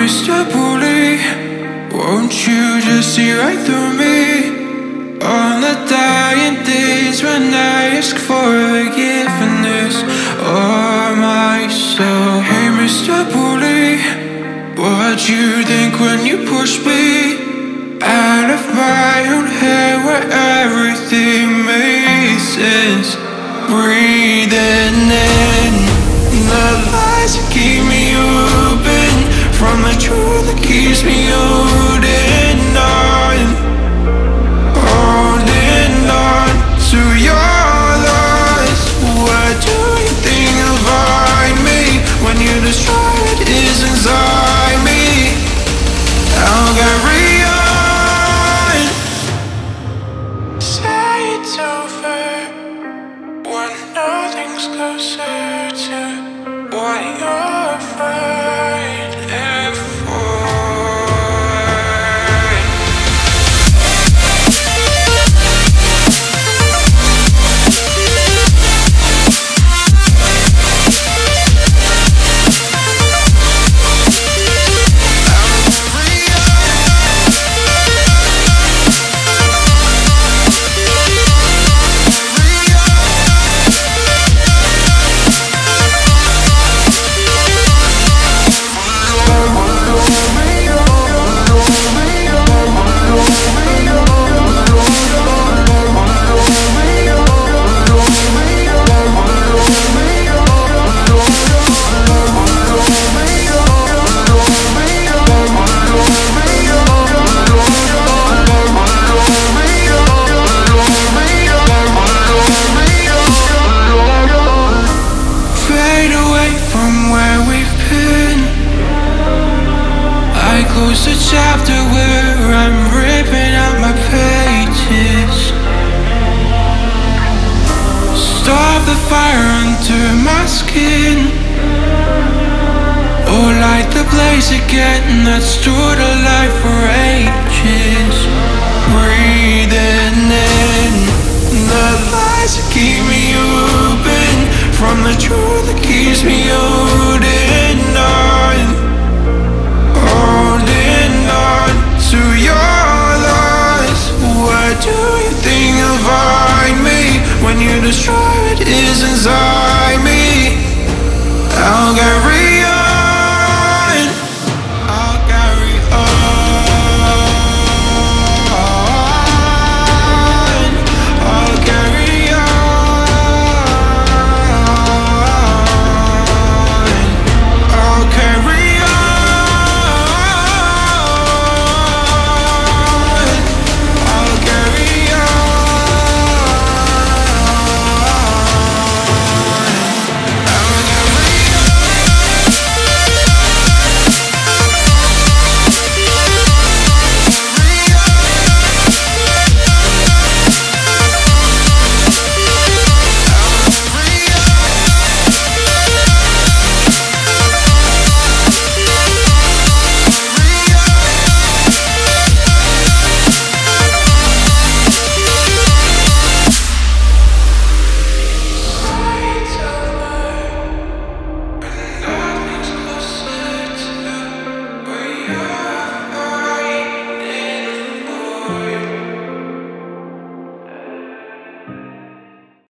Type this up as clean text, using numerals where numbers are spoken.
Mr. Bully, won't you just see right through me? On the dying days when I ask for forgiveness or myself. Hey Mr. Bully, what'd you think when you pushed me out of my own head where everything made sense? Breathing in the lies that keep me open from the truth that keeps me holding on to your lies. What do you think you'll find me when you destroy what is inside me? I'll carry on. Say it's over when nothing's closer to what you're fighting for. Close the chapter where I'm ripping out my pages. Stop the fire under my skin, or light the blaze again that stood alive for ages. Breathing in the lies that keep me open from the truth that keeps me open.